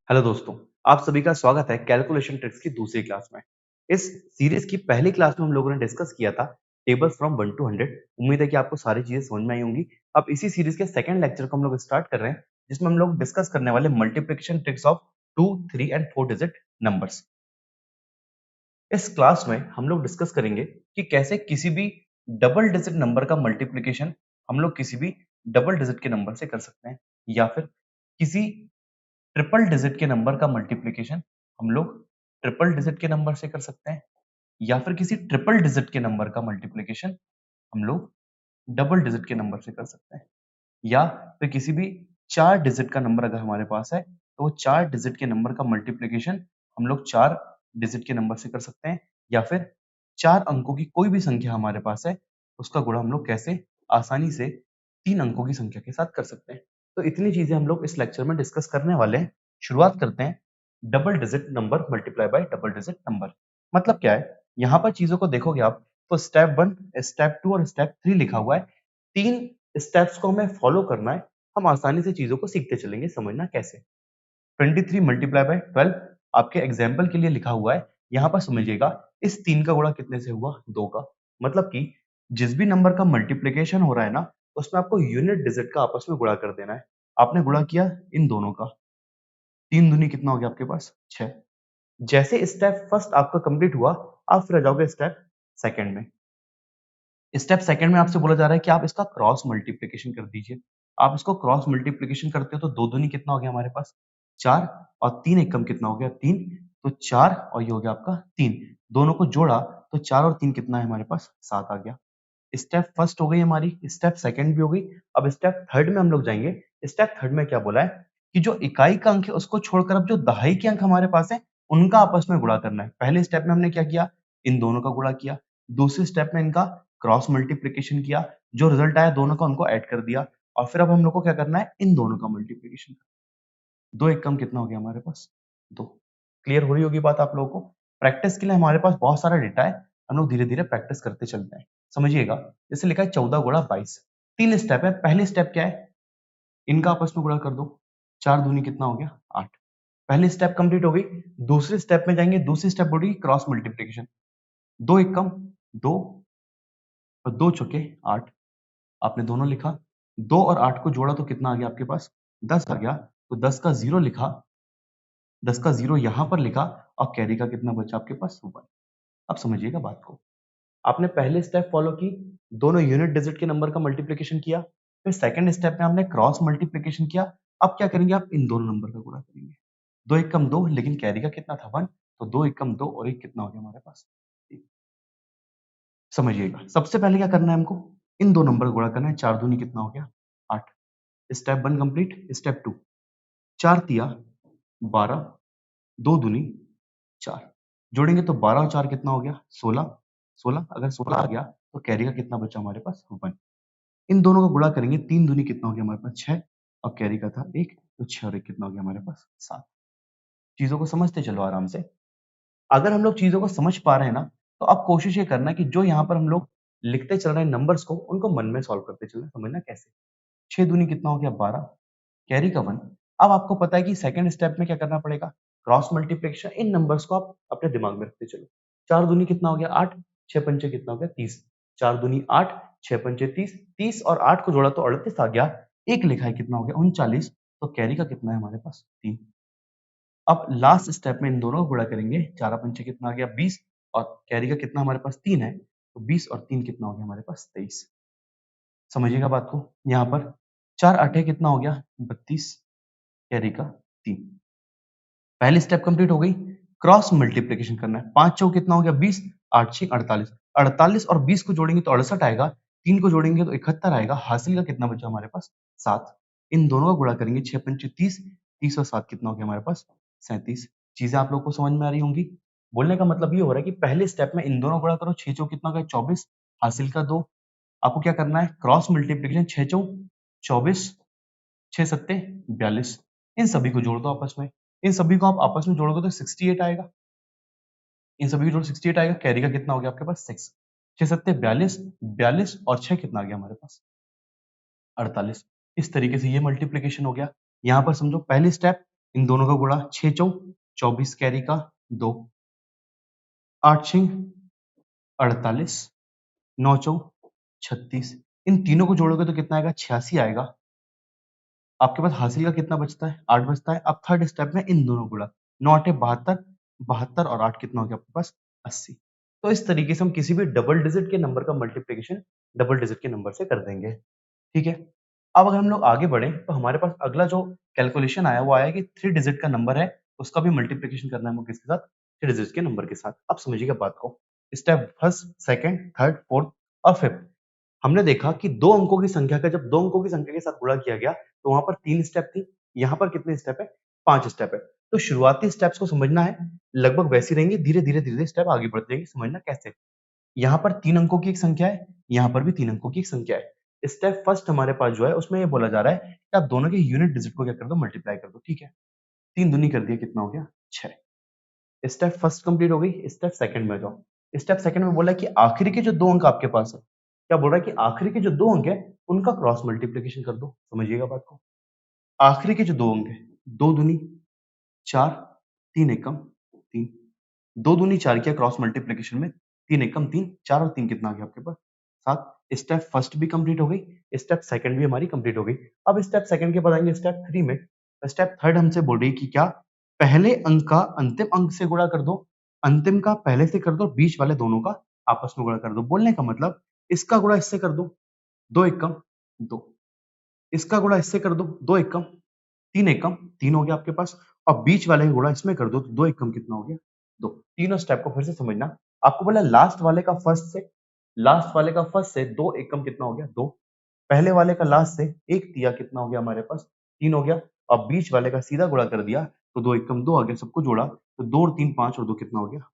Hello दोस्तों, आप सभी का स्वागत है कैलकुलेशन ट्रिक्स की दूसरी क्लास में। इस सीरीज की पहली क्लास में हम लोगों ने डिस्कस किया था टेबल्स फ्रॉम 1 टू 100। उम्मीद है कि आपको सारी चीजें समझ में आई होंगी। अब इसी सीरीज के सेकंड लेक्चर को हम लोग स्टार्ट कर रहे हैं, जिसमें हम लोग डिस्कस करने वाले multiplication tricks of 2, 3 and 4 digit numbers. इस क्लास में हम लोग डिस्कस करेंगे कि कैसे किसी भी डबल डिजिट नंबर का मल्टीप्लिकेशन हम लोग किसी भी डबल डिजिट के नंबर से कर सकते हैं, या फिर किसी ट्रिपल डिजिट के नंबर का मल्टीप्लिकेशन हम लोग ट्रिपल डिजिट के नंबर से कर सकते हैं, या फिर किसी ट्रिपल डिजिट के नंबर का मल्टीप्लिकेशन हम लोग डबल डिजिट के नंबर से कर सकते हैं, या फिर किसी भी 4 डिजिट का नंबर अगर हमारे पास है तो वो 4 डिजिट के नंबर का मल्टीप्लिकेशन हम लोग 4 डिजिट के नंबर से कर सकते हैं, या फिर 4 अंकों की कोई भी संख्या हमारे पास है उसका गुणा हम लोग कैसे आसानी से 3 अंकों की संख्या के साथ कर सकते हैं। तो इतनी चीजें हम लोग इस लेक्चर में डिस्कस करने वाले हैं। शुरुआत करते हैं। Double digit number multiply by double digit number मतलब क्या है? यहाँ पर चीजों को देखोगे आप तो स्टेप 1, स्टेप 2 और स्टेप 3 लिखा हुआ है। 3 स्टेप्स को हमें फॉलो करना है। हम आसानी से चीजों को सीखते चलेंगे। समझना कैसे? 23 मल्टीप्लाई बाय 12 आपके एग्जाम्पल के लिए लिखा हुआ है। यहाँ पर समझिएगा, इस 3 का गुणा कितने से हुआ? 2 का। मतलब कि जिस भी नंबर का मल्टीप्लिकेशन हो रहा है ना, उसमें आपको यूनिट डिजिट का आपस में गुणा कर देना है। आपने गुणा किया इन दोनों का, 3 दूनी कितना हो गया आपके पास? 6। जैसे स्टेप फर्स्ट आपका कंप्लीट हुआ, आप फिर आ जाओगे स्टेप सेकंड में। स्टेप सेकंड में आपसे बोला जा रहा है कि आप इसका क्रॉस मल्टीप्लिकेशन कर दीजिए। आप इसको क्रॉस मल्टीप्लिकेशन करते हो तो 2 दूनी कितना हो गया हमारे पास? 4 और 3 एकम कितना हो गया? 3। तो 4 और ये हो गया आपका 3। दोनों को जोड़ा तो 4 और 3 कितना है हमारे पास? 7 आ गया। स्टेप फर्स्ट हो गई हमारी, स्टेप सेकंड भी हो गई। अब स्टेप थर्ड में हम लोग जाएंगे। स्टेप थर्ड में क्या बोला है कि जो इकाई का अंक है उसको छोड़कर अब जो दहाई के अंक हमारे पास है उनका आपस में गुणा करना है। पहले स्टेप में हमने क्या किया? इन दोनों का गुणा किया। दूसरे स्टेप में इनका क्रॉस मल्टीप्लिकेशन किया, जो रिजल्ट आया दोनों का उनको ऐड कर दिया। और फिर अब हम लोग को क्या करना है? इन दोनों का मल्टीप्लिकेशन। 2 एक कम कितना हो गया हमारे पास? 2। क्लियर हो रही होगी बात आप लोगों को? प्रैक्टिस के लिए हमारे पास बहुत सारा डेटा है, हम लोग धीरे-धीरे प्रैक्टिस करते चलते हैं। समझिएगा, जैसे लिखा है 14 गुणा 22। 3 स्टेप है। पहली स्टेप क्या है? इनका आपस में गुणा कर दो। 4 दूनी कितना हो गया? 8। पहली स्टेप कंप्लीट हो गई। दूसरे स्टेप में जाएंगे। दूसरी स्टेप बोलेगी क्रॉस मल्टीप्लिकेशन। 2 एक कम 2 और 2 छक्के 8। आपने दोनों लिखा। 2 और 8 को जोड़ा तो कितना आ गया आपके पास? 10 आ गया। तो 10 का 0 लिखा, 10 का 0 यहाँ पर लिखा और कैरी का कितना बचा आपके पास? 1। अब समझिएगा बात को। आपने पहले स्टेप फॉलो की, दोनों यूनिट डिजिट के नंबर का मल्टीप्लिकेशन किया। फिर सेकंड स्टेप में आपने क्रॉस मल्टीप्लिकेशन किया। अब क्या करेंगे? आप इन दोनों नंबर का गुणा करेंगे। 2 एक कम 2, लेकिन कैरी का कितना था? 1। तो 2 एक कम 2 और 1 कितना हो गया हमारे पास? 1। समझिएगा, सबसे पहले क्या करना है हमको? इन दो नंबर का गुणा करना है। 4 दूनी कितना हो गया? 8। Step 1 complete. स्टेप 2, 4 तिया 12, 2 दूनी 4। जोड़ेंगे तो 12 और 4 कितना हो गया? 16। 16 अगर 16 आ गया तो कैरी का कितना बचा हमारे पास? 1। इन दोनों को गुणा करेंगे। 3 दूनी कितना हो गया हमारे पास? 6 और कैरी का था 1। तो 6 और 1 कितना हो गया हमारे पास? 7। चीजों को समझते चलो आराम से। अगर हम लोग चीजों को समझ पा रहे हैं ना, तो अब कोशिश ये करना है कि जो यहाँ पर हम लोग लिखते चल रहे हैं नंबर्स को, उनको मन में सॉल्व करते चलना। समझना कैसे? 6 दूनी कितना हो गया? 12, कैरी का 1। अब आपको पता है कि सेकंड स्टेप में क्या करना पड़ेगा? Cross multiplication. इन नंबर्स को आप अपने दिमाग में रखते चलो। 4 दूनी कितना हो गया? 8। 6 पंचे कितना हो गया? 30। 4 दूनी 8, 6 पंचे 30। 30 और 8 को जोड़ा तो 38 आ गया। एक लिखा है कितना हो गया? 39। तो कैरी का कितना है हमारे पास? 3। अब लास्ट स्टेप में इन दोनों को गुणा करेंगे। 4 पंचे कितना आ गया? 20 और कैरी का कितना हमारे पास? 3 है। तो 20 और 3 कितना हो गया हमारे पास? 23। समझिएगा बात को। यहाँ पर 4 आठे कितना हो गया? 32, कैरी का 3। पहली स्टेप कंप्लीट हो गई। क्रॉस मल्टीप्लिकेशन करना है। 5 चौक कितना हो गया? 20, 8 छक 48। 48 और 20 को जोड़ेंगे तो 68 आएगा। 3 को जोड़ेंगे तो 71 आएगा। हासिल का कितना बचा हमारे पास? 7। इन दोनों का गुणा करेंगे। 6 पंचे 30, 30 और 7 कितना हो गया हमारे पास? 37। चीजें आप लोग को समझ में आ रही होंगी। बोलने का मतलब ये हो रहा है कि पहले स्टेप में इन दोनों गुणा करो। 6 चौक कितना हो गया? 24, हासिल का 2। आपको क्या करना है? Cross multiplication. 6 चौक 24, 6 सत्ते 42। इन सभी को जोड़ दो आपस में। इन सभी को आप आपस में जोड़ोगे तो 68 आएगा। इन सभी को जोड़ 68 आएगा। कैरी का कितना हो गया आपके पास? 6। 6 सत्ते 42, 42 और 6 कितना आ गया हमारे पास? 48। इस तरीके से ये मल्टीप्लिकेशन हो गया। यहाँ पर समझो पहली स्टेप, इन दोनों का गुणा 6 चौ 24 कैरी का 2, 8 6 48, 9 चौ 36। इन तीनों को जोड़ोगे तो कितना आएगा? 86 आएगा। आपके पास हासिल का कितना बचता है? 8 बचता है। अब थर्ड स्टेप में इन दोनों गुणा 9 8 72, 72 और 8 कितना हो गया आपके पास? 80। तो इस तरीके से हम किसी भी डबल डिजिट के नंबर का मल्टीप्लिकेशन डबल डिजिट के नंबर से कर देंगे। ठीक है। अब अगर हम लोग आगे बढ़े तो हमारे पास अगला जो कैलकुलेशन आया वो आया कि 3 डिजिट का नंबर है, उसका भी मल्टीप्लिकेशन करना है हमको किसके साथ? 3 डिजिट के नंबर के साथ। अब समझिएगा बात को। Step first, second, third, fourth और फिफ्थ। हमने देखा कि दो अंकों की संख्या का जब दो अंकों की संख्या के साथ गुणा किया गया तो वहां पर 3 स्टेप थी, यहाँ पर कितने स्टेप है? 5 स्टेप है। तो शुरुआती स्टेप्स को समझना है, लगभग वैसी रहेंगे, धीरे धीरे धीरे स्टेप आगे बढ़ते जाएंगे। समझना कैसे? यहाँ पर 3 अंकों की एक संख्या है, यहाँ पर भी 3 अंकों की एक संख्या है। स्टेप फर्स्ट हमारे पास जो है उसमें ये बोला जा रहा है कि आप दोनों के यूनिट डिजिट को क्या कर दो? मल्टीप्लाई कर दो। ठीक है। 3 दूनी कर दिया, कितना हो गया? 6। स्टेप फर्स्ट कंप्लीट हो गई। स्टेप सेकंड में जाओ। स्टेप सेकंड में बोला है कि आखिरी के जो 2 अंक आपके पास है, क्या बोल रहा है कि आखिरी के जो 2 अंक है उनका क्रॉस मल्टीप्लिकेशन कर दो। समझिएगा बात को। आखिरी के जो 2 अंक है, 2 दूनी 4, 3 एकम 3। 2 दूनी 4 किया क्रॉस मल्टीप्लिकेशन में, 3 एकम 3, 4 और 3 कितना आ गया आपके पास? 7। स्टेप फर्स्ट भी कंप्लीट हो गई, स्टेप सेकंड भी हमारी कंप्लीट हो गई। अब स्टेप सेकंड के बाद आएंगे स्टेप 3 में। स्टेप थर्ड हमसे बोल रही है कि क्या? पहले अंक का अंतिम अंक से गुणा कर दो, अंतिम का पहले से कर दो, बीच वाले दोनों का आपस में गुणा कर दो। बोलने का मतलब इसका गुणा इससे कर दो, 2 एकम 2। इसका गुणा इससे कर दो, 2 एकम 3 एकम 3 हो गया आपके पास। और बीच वाले का गुणा इसमें कर दो तो 2 एकम कितना हो गया? 2। तीनों स्टेप को फिर से समझना। आपको बोला लास्ट वाले का फर्स्ट से 2 एकम कितना हो गया? 2। पहले वाले का लास्ट से 1 तिया कितना हो गया हमारे पास? 3 हो गया। और बीच वाले का सीधा गुणा कर दिया तो 2 एकम 2 आ गया। सबको जोड़ा तो 2 और 3 5 और 2 कितना हो गया?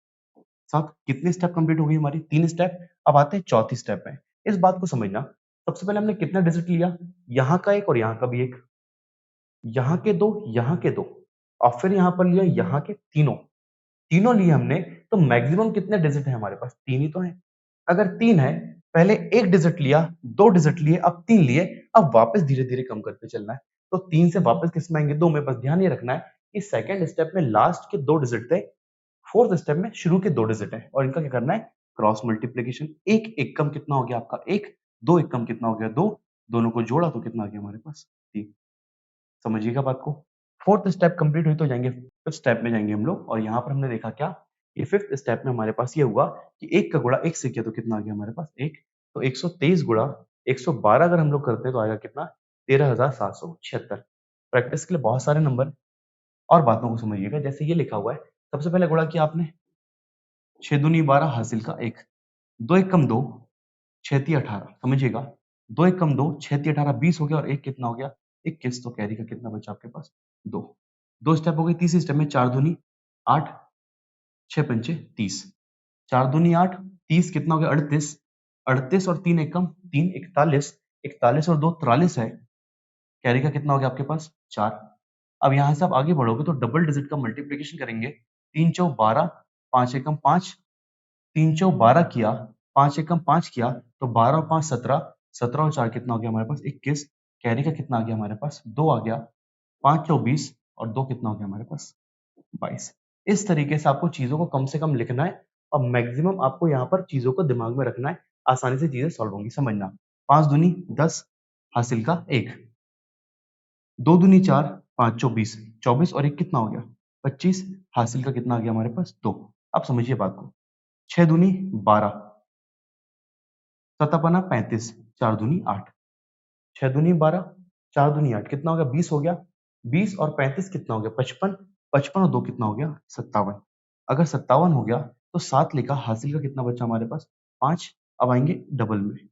7। कितने स्टेप कंप्लीट हो गई हमारी? 3 स्टेप। अब आते हैं चौथी स्टेप में। इस बात को समझना, सबसे पहले हमने कितना डिजिट लिया? यहाँ का एक और यहाँ का भी एक, यहाँ के 2, यहाँ के 2 और फिर यहाँ पर लिया यहाँ के तीनों। तीनों लिए हमने, तो मैक्सिमम कितने डिजिट है हमारे पास? 3 ही तो है। अगर 3 है, पहले 1 डिजिट लिया, 2 डिजिट लिए, अब 3 लिए, अब वापस धीरे-धीरे कम करते चलना है। तो 3 से वापस किसमें आएंगे? 2 में। बस ध्यान ये रखना है कि सेकंड स्टेप में लास्ट के 2 डिजिट थे, फोर्थ स्टेप में शुरू के 2 डिजिट है और इनका क्या करना है? Cross multiplication. 1 एकम कितना हो गया आपका? 1। 2 एकम कितना हो गया? 2। दोनों को जोड़ा तो कितना आ गया हमारे पास? 3। समझिएगा बात को। फोर्थ स्टेप कंप्लीट हुई तो जाएंगे फिफ्थ स्टेप में जाएंगे हम लोग और यहाँ पर हमने देखा क्या? ये फिफ्थ स्टेप में हमारे पास ये हुआ कि 1 का गुणा 1 से किया तो कितना आ गया हमारे पास? 1। तो 123 गुणा 112 अगर हम लोग करते हैं तो आएगा कितना? 13,776। प्रैक्टिस के लिए बहुत सारे नंबर और बातों को समझिएगा। जैसे ये लिखा हुआ है, सबसे पहले गुणा किया आपने, 6 दूनी 12 हासिल का 1, 2 एकम 2, 6 तिया 18। समझिएगा, 2 एकम 2, 6 तिया 18 20 हो गया और 1 कितना हो गया? 21। तो कैरी का कितना बचा आपके पास? 2। 2 स्टेप हो गई। तीसरी स्टेप में 4 दूनी 8, 6 पंचे 30। 4 दूनी 8, 30 कितना हो गया? 38। 38 और 3 एकम 3, 41। 41 और 2 43 है। कैरी का कितना हो गया आपके पास? 4। अब यहाँ से आप आगे बढ़ोगे तो डबल डिजिट का मल्टीप्लिकेशन करेंगे। 3 चौ 12, 5 एकम 5, 3 चौ 12 किया, 5 एकम 5 किया तो 12 और 5 17, 17 और 4 कितना हो गया हमारे पास? 21। कैरी का कितना आ गया हमारे पास? 2 आ गया। 5 चौ 20 और 2 कितना हो गया हमारे पास? 22। इस तरीके से आपको चीजों को कम से कम लिखना है और मैक्सिमम आपको यहाँ पर चीजों को दिमाग में रखना है। आसानी से चीजें सॉल्व होंगी। समझना, 5 दूनी 10 हासिल का 1, 2 दूनी 4, 5 चौ 20, 24 और 1 कितना हो गया? 25। हासिल का कितना आ गया हमारे पास? 2। अब समझिए बात को। 6 दूनी 12, 7 पना 35, 4 दूनी 8, 6 दूनी 12, 4 दूनी 8 कितना हो गया? 20 हो गया। 20 और 35 कितना हो गया? 55। 55 और 2 कितना हो गया? 57। अगर 57 हो गया तो 7 लिखा, हासिल का कितना बचा हमारे पास? 5। अब आएंगे डबल में।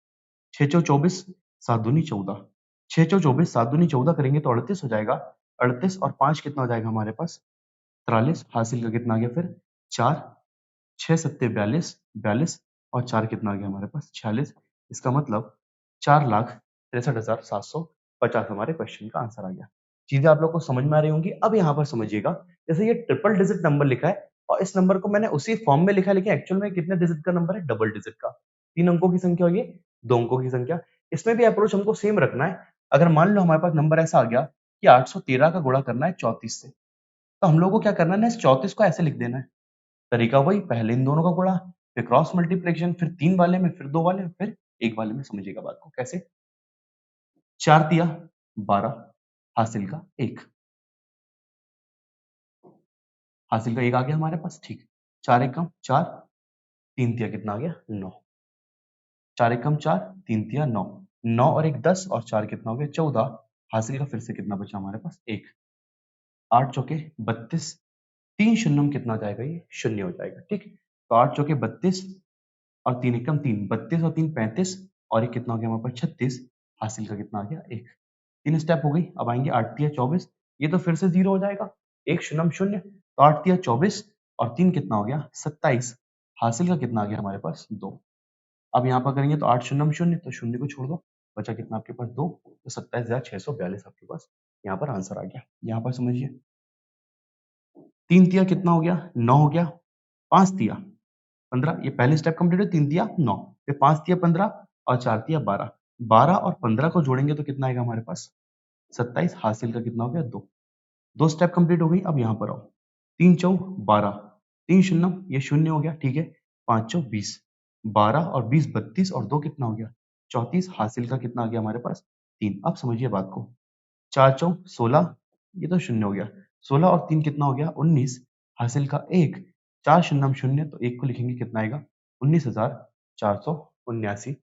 6 चौ 24, 7 दूनी 14, 6 चौ 24, 7 दूनी 14 करेंगे तो 38 हो जाएगा। 38 और 5 कितना हो जाएगा हमारे पास? 43। हासिल का कितना आ गया फिर? 4। 6 सत्ते 42, 42 और 4 कितना आ गया हमारे पास? 46। इसका मतलब 4,63,750 हमारे क्वेश्चन का आंसर आ गया। चीजें आप लोग को समझ में आ रही होंगी। अब यहाँ पर समझिएगा, जैसे ये ट्रिपल डिजिट नंबर लिखा है और इस नंबर को मैंने उसी फॉर्म में लिखा है, लेकिन एक्चुअल में कितने डिजिट का नंबर है? डबल डिजिट का। 3 अंकों की संख्या और ये 2 अंकों की संख्या। इसमें भी अप्रोच हमको सेम रखना है। अगर मान लो हमारे पास नंबर ऐसा आ गया कि 813 का गुणा करना है 34 से, तो हम लोग को क्या करना है ना, इस 34 को ऐसे लिख देना है। तरीका वही, पहले इन दोनों का गुणा, फिर क्रॉस मल्टीप्लिकेशन, फिर 3 वाले में, फिर 2 वाले में, फिर 1 वाले में। समझिएगा बात को कैसे। 4 तिया 12, हासिल का 1, हासिल का 1 आ गया हमारे पास, ठीक। 4 एकम 4, 3 तिया कितना आ गया 9, 4 एकम 4, 3 तिया 9, 9 और 1 10 और 4 कितना हो गया 14, हासिल का फिर से कितना बचा हमारे पास 1, 8 चौके 32, 3 शून्यम कितना हो जाएगा, ये शून्य हो जाएगा, ठीक। तो 8 चौके 32 और 3 एकम 3, 32 और 3 35 और ये कितना हो गया हमारे पास 36, हासिल का कितना आ गया 1। 3 स्टेप हो गई। अब आएंगे 8 तिया 24, ये तो फिर से 0 हो जाएगा, 1 शून्यम 0, तो 8 तिया 24 और 3 कितना हो गया 27, हासिल का कितना आ गया हमारे पास 2। अब यहाँ पर करेंगे तो 8 शून्यम 0, तो शून्य को छोड़ दो, बचा कितना आपके पास 2, तो 27,642 आपके पास यहाँ पर आंसर आ गया। यहाँ पर समझिए 3 तिया कितना हो गया 9 हो गया, 5 तिया 15, ये पहले स्टेप कंप्लीट है, 3 तिया 9, फिर 5 तिया 15 और 4 तिया 12, 12 और 15 को जोड़ेंगे तो कितना आएगा हमारे पास 27, हासिल का कितना हो गया 2। 2 स्टेप कंप्लीट हो गई। अब यहाँ पर आओ, 3 चौ 12, 3 शून्य ये शून्य हो गया, ठीक है। 5 चौ 20, 12 और 20 32 और 2 कितना हो गया 34, हासिल का कितना आ गया हमारे पास 3। अब समझिए बात को, 4 चौ 16, ये तो शून्य हो गया, 16 और 3 कितना हो गया 19, हासिल का 1, 4 शून्यम शून्य, तो 1 को लिखेंगे कितना आएगा 19,479,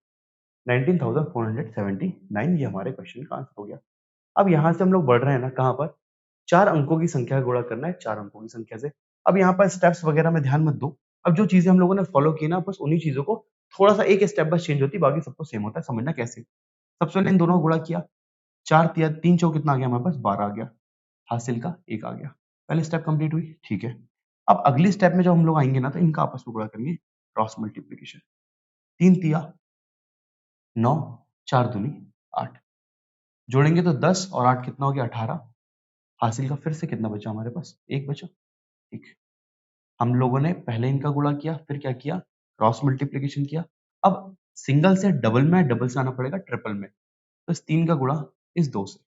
19,479, ये हमारे क्वेश्चन का आंसर हो गया। अब यहाँ से हम लोग बढ़ रहे हैं ना, कहाँ पर 4 अंकों की संख्या का गुणा करना है 4 अंकों की संख्या से। अब यहाँ पर स्टेप्स वगैरह में ध्यान मत दो, अब जो चीजें हम लोगों ने फॉलो की ना, बस उन्हीं चीजों को थोड़ा सा एक स्टेप बस चेंज होती है, बाकी सब कुछ सेम होता है। समझना कैसे। सबसे पहले इन दोनों को गुणा किया, 4 तिया 3 चौ कितना आ गया हमारे पास 12 आ गया, हासिल का 1 आ गया। पहले स्टेप कंप्लीट हुई, ठीक है। अब अगली स्टेप में जब हम लोग आएंगे ना, तो इनका आपस में गुणा करेंगे, क्रॉस मल्टीप्लीकेशन। 3 तिया 9, 4 दूनी 8, जोड़ेंगे तो 10 और 8 कितना हो गया 18, हासिल का फिर से कितना बचा हमारे पास 1 बचा, ठीक। हम लोगों ने पहले इनका गुणा किया, फिर क्या किया क्रॉस मल्टीप्लिकेशन किया। अब सिंगल से डबल में, डबल से आना पड़ेगा ट्रिपल में, तो इस 3 का गुणा इस 2 से,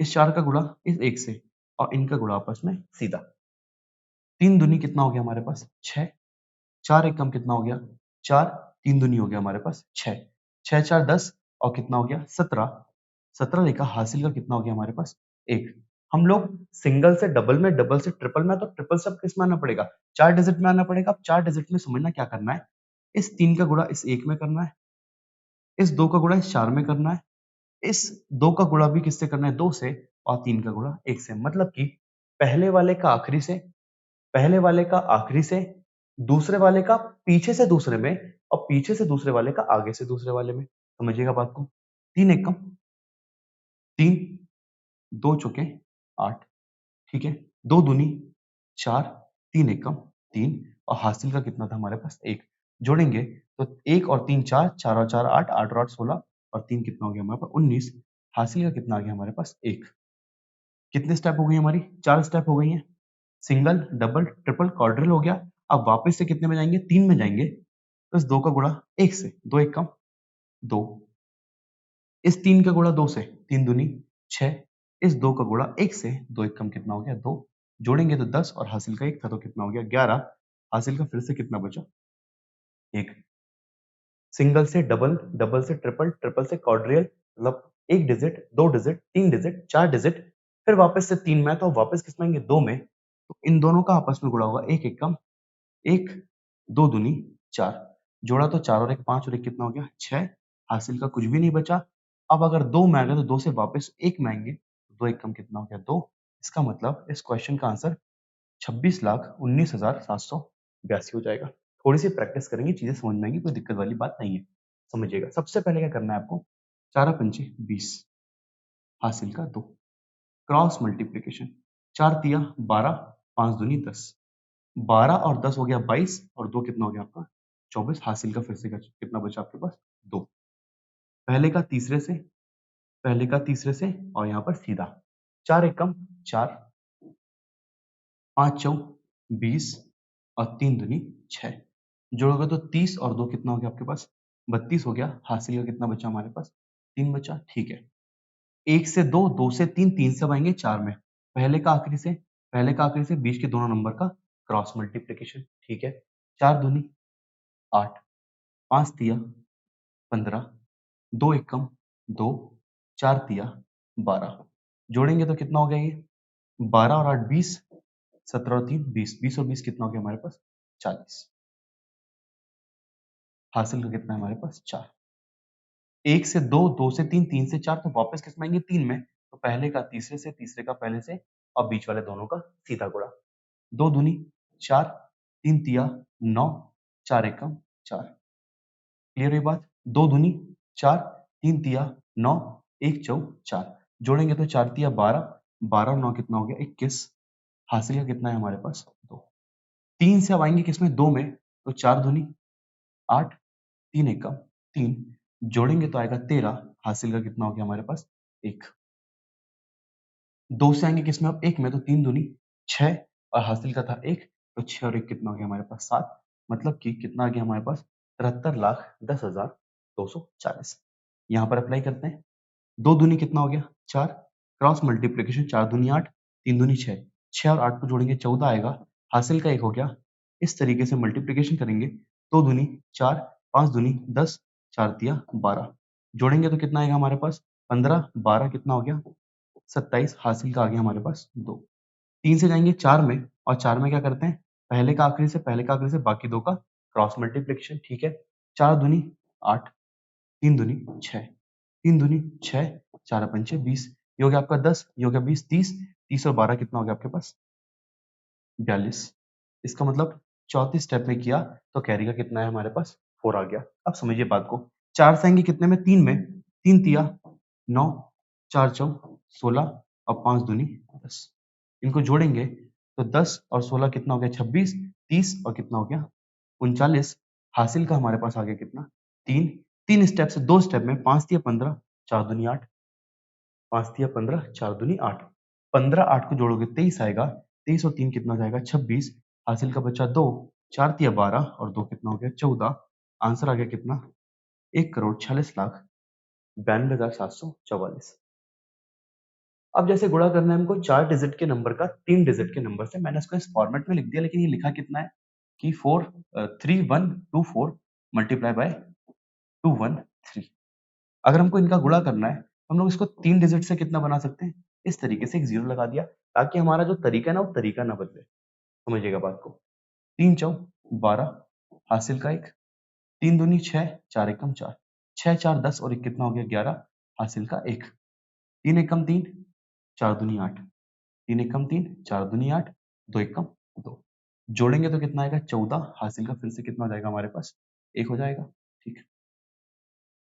इस 4 का गुणा इस 1 से, और इनका गुणा आपस में सीधा। 3 दूनी कितना हो गया हमारे पास 6, 4 एकम कितना हो गया 4, 3 दूनी हो गया हमारे पास 6, 6 4 10 और कितना हो गया 17, 17 लिखा, हासिल का कितना हो गया हमारे पास 1। हम लोग सिंगल से डबल में, डबल से ट्रिपल में, तो ट्रिपल से अब किस में आना पड़ेगा 4 डिजिट में आना पड़ेगा। अब 4 डिजिट में समझना क्या करना है, इस 3 का गुणा इस 1 में करना है, इस 2 का गुणा इस 4 में करना है, इस 2 का गुणा भी किससे करना है 2 से, और 3 का गुणा 1 से। मतलब कि पहले वाले का आखिरी से, पहले वाले का आखिरी से, दूसरे वाले का पीछे से दूसरे में, और पीछे से दूसरे वाले का आगे से दूसरे वाले में। समझिएगा बात को। 3 एकम 3, 2 चौके 8, ठीक है। 2 दूनी 4, 3 एकम 3, और हासिल का कितना था हमारे पास 1। जोड़ेंगे तो 1 और 3 4, 4 और 4 8, 8 और 8 16, और 3 कितना हो गया हमारे पास 19, हासिल का कितना आ गया हमारे पास 1। कितने स्टेप हो गई हमारी 4 स्टेप हो गई हैं। सिंगल, डबल, ट्रिपल, क्वाड्रिल हो गया। अब वापस से कितने में जाएंगे 3 में जाएंगे, तो इस 2 का गुणा 1 से, 2 एकम 2, इस 3 का गुणा 2 से, 3 दूनी 6, इस 2 का गुणा 1 से, 2 एकम कितना हो गया 2, जोड़ेंगे तो 10 और हासिल का 1 था, तो कितना हो गया 11, हासिल का फिर से कितना बचा 1। सिंगल से डबल, डबल से ट्रिपल, ट्रिपल से क्वाड्रियल, मतलब 1 डिजिट, 2 डिजिट, 3 डिजिट, 4 डिजिट, फिर वापस से 3 में, तो वापस किस में आएंगे 2 में, तो इन दोनों का आपस में गुणा होगा 1 एकम 1, 2 दूनी 4, जोड़ा तो 4 और 1 5, और 1 कितना हो गया 6, हासिल का कुछ भी नहीं बचा। अब अगर 2 में आ गया तो 2 से वापस 1 में आएंगे, 2 एकम कितना हो गया 2। इसका मतलब इस क्वेश्चन का आंसर 26,19,782 हो जाएगा। थोड़ी सी प्रैक्टिस करेंगे, चीजें समझ में आएंगी, कोई दिक्कत वाली बात नहीं है। समझिएगा, सबसे पहले क्या करना है आपको, 4 पंचे 20, हासिल का 2, क्रॉस मल्टीप्लीकेशन, 4 तिया 12, 5 दूनी 10, 12 और 10 हो गया 22, और 2 कितना हो गया आपका 24, हासिल का फिर से कितना बचा आपके पास 2। पहले का तीसरे से, पहले का तीसरे से, और यहाँ पर सीधा 4 एकम 4, 5 चौ 20, और 3 दूनी 6, जोड़ोगे तो 30 और 2 कितना हो गया आपके पास 32 हो गया, हासिल का कितना बचा हमारे पास 3 बचा, ठीक है। 1 से 2, 2 से 3, 3 से अब आएंगे 4 में, पहले का आखिरी से, पहले का आखिरी से बीच के दोनों नंबर का क्रॉस मल्टीप्लीकेशन, ठीक है। 4 दूनी 8, 5 तिया 15, 2 एकम 2, 4 तिया 12। जोड़ेंगे तो कितना हो गया ये? 12 और 8 20, 17 और 3 20, 20 और 20 कितना हो गया हमारे पास? 40। हासिल का कितना है हमारे पास? 4। 1 से 2, 2 से 3, 3 से 4, तो वापस किसमें आएंगे? 3 में। तो पहले का तीसरे से, तीसरे का पहले से और बीच वाले दोनों का सीधा गुणा। 2 दूनी 4, 3 तिया 9, 4 एकम 4। क्लियर हुई बात? 2 दूनी 4, 3 तिया 9, 1 चौ 4। जोड़ेंगे तो 4 तिया 12, 12 और 9 कितना हो गया? 21। हासिल का कितना है हमारे पास? 2। 3 से अब आएंगे किसमें? 2 में। तो 4 दूनी 8, 3 एकम 3। जोड़ेंगे तो आएगा 13। हासिल का कितना हो गया हमारे पास? 1। 2 से आएंगे किसमें? अब 1 में। तो 3 दूनी 6 और हासिल का था 1। तो 6 और 1 कितना हो गया हमारे पास? 7। मतलब कि कितना आ गया हमारे पास? 73,10,240। यहाँ पर अप्लाई करते हैं। 2 दूनी कितना हो गया? 4। क्रॉस मल्टीप्लीकेशन 4 दूनी 8, 3 दूनी 6। 6 और 8 को जोड़ेंगे 14 आएगा। हासिल का 1 हो गया। इस तरीके से मल्टीप्लीकेशन करेंगे। 2 दूनी 4, 5 दूनी 10, 4 तिया 12। जोड़ेंगे तो कितना आएगा हमारे पास? 15, 12 कितना हो गया? 27। हासिल का आ गया हमारे पास 2। 3 से जाएंगे 4 में और 4 में क्या करते हैं? पहले का आखिरी से, पहले का आखिरी से बाकी 2 का क्रॉस मल्टीप्लिकेशन, ठीक है। 4 दूनी 8, 3 दूनी 6, 3 दूनी 6, 4 पंचे 20। ये हो गया आपका 10, ये हो गया 20, 30, 30 और 12 कितना हो गया आपके पास? 42। इसका मतलब चौथे स्टेप में किया तो कैरी का कितना है हमारे पास? 4 आ गया। अब समझिए बात को। 4 से आएंगे कितने में? 3 में। 3 तिया 9, 4 चौ 16 और 5 दूनी 10। इनको जोड़ेंगे तो 10 और 16 कितना हो गया? 26, 30 और कितना हो गया? 39। हासिल का हमारे पास आ गया कितना? 3। 3 स्टेप से 2 स्टेप में 5 तिया 15, 4 दूनी 8, 5 तिया 15, 4 दूनी 8। 15 8 को जोड़ोगे 23 आएगा। 23 और 3 कितना जाएगा? 26। हासिल का बचा 2, 4 तिया 12 और 2 कितना हो गया? 14। आंसर आ गया कितना? 1,46,92,744। अब जैसे गुणा करना है हमको 4 डिजिट के नंबर का 3 डिजिट के नंबर से। मैंने इसको इस फॉर्मेट में लिख दिया, लेकिन ये लिखा कितना है कि 3124 मल्टीप्लाई बाय 213। अगर हमको इनका गुणा करना है, हम लोग इसको 3 डिजिट से कितना बना सकते हैं? इस तरीके से एक 0 लगा दिया, ताकि हमारा जो तरीका है ना, वो तरीका ना बदले। समझिएगा बात को। 3 चौ 12, हासिल का 1, 3 दूनी 6, 4 एकम 4, 6 4 10 और 1 कितना हो गया? 11। हासिल का 1। 3 एकम 3, 4 दूनी 8, 3 एकम 3, 4 दूनी 8, 2 एकम 2। जोड़ेंगे तो कितना आएगा? 14। हासिल का फिर से कितना हो जाएगा हमारे पास? 1 हो जाएगा, ठीक है।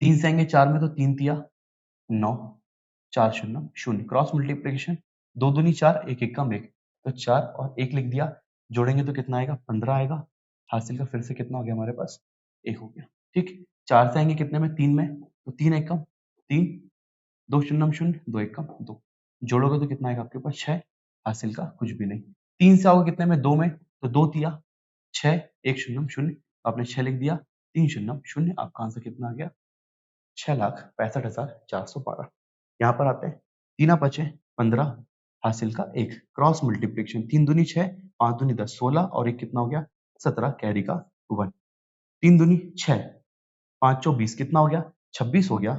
3 से आएंगे 4 में, तो 3 तिया 9, 4 शून्य 0। क्रॉस मल्टीप्लिकेशन 2 दूनी 4, 1 एकम 1। तो 4 और 1 लिख दिया। जोड़ेंगे तो कितना आएगा? 15 आएगा। हासिल का फिर से कितना हो गया हमारे पास? 1 हो गया, ठीक। 4 से आएंगे कितने में? 3 में। तो 3 एकम 3, 2 शून्यम 0, 2 एकम 2। जोड़ोगे तो कितना आएगा आपके पास? 6। हासिल का कुछ भी नहीं। 3 से आओगे कितने में? 2 में। तो 2 तिया 6, 1 शून्यम 0। आपने 6 लिख दिया। 3 शून्यम 0। आपका आंसर कितना आ गया? 6,65,412। यहाँ पर आते हैं। 3 बचे 15, हासिल का 1। क्रॉस मल्टीप्लिकेशन 3 दूनी 6, 5 दूनी 10, 16 और 1 कितना हो गया? 17। कैरी का 1। 3 दूनी 6, 5 चौ 20 कितना हो गया? 26 हो गया।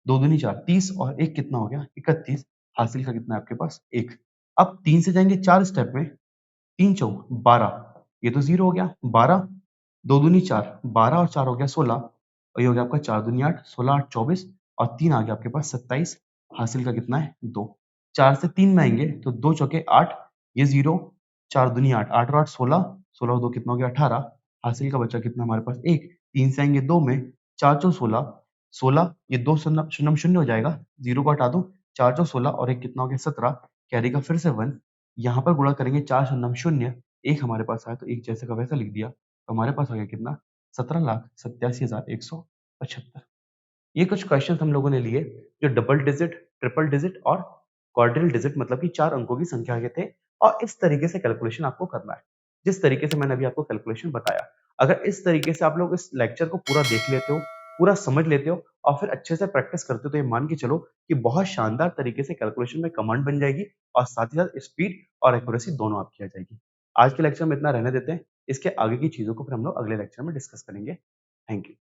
2 दूनी 4, 30 और 1 कितना हो गया? 31। हासिल का कितना है आपके पास? 1। अब 3 से जाएंगे 4 स्टेप में। 3 चौ 12, ये तो 0 हो गया। 12, 2 दूनी 4, 12 और 4 हो गया 16 और ये हो गया आपका 4 दूनी 8, 16 8 24 और 3 आ गया आपके पास 27। हासिल का कितना है? 2। 4 से 3 में आएंगे तो 2 चौके 8, ये 0, 4 दूनी 8, 8 और 8 16, 16 और 2 कितना हो गया? 18। हासिल का बचा कितना हमारे पास? 1। 3 से आएंगे 2 में, 4 चौ 16, 16, ये 2 शून्य शून्यम 0 हो जाएगा, 0 को हटा दो। 4 चौ 16 और 1 कितना हो गया? 17। कैरी का फिर से 1। यहाँ पर गुणा करेंगे 4 शून्यम 0, 1 हमारे पास आया तो 1 जैसे का वैसा लिख दिया। तो हमारे पास आ गया कितना? 17,87,175। ये कुछ क्वेश्चंस हम लोगों ने लिए जो डबल डिजिट, ट्रिपल डिजिट और क्वाड्रिल डिजिट मतलब कि 4 अंकों की संख्या के थे, और इस तरीके से कैलकुलेशन आपको करना है, जिस तरीके से मैंने अभी आपको कैलकुलेशन बताया। अगर इस तरीके से आप लोग इस लेक्चर को पूरा देख लेते हो, पूरा समझ लेते हो और फिर अच्छे से प्रैक्टिस करते हो, तो ये मान के चलो कि बहुत शानदार तरीके से कैलकुलेशन में कमांड बन जाएगी और साथ ही साथ स्पीड और एक्यूरेसी दोनों आपकी आ जाएगी। आज के लेक्चर में इतना रहने देते हैं। इसके आगे की चीज़ों को फिर हम लोग अगले लेक्चर में डिस्कस करेंगे। Thank you.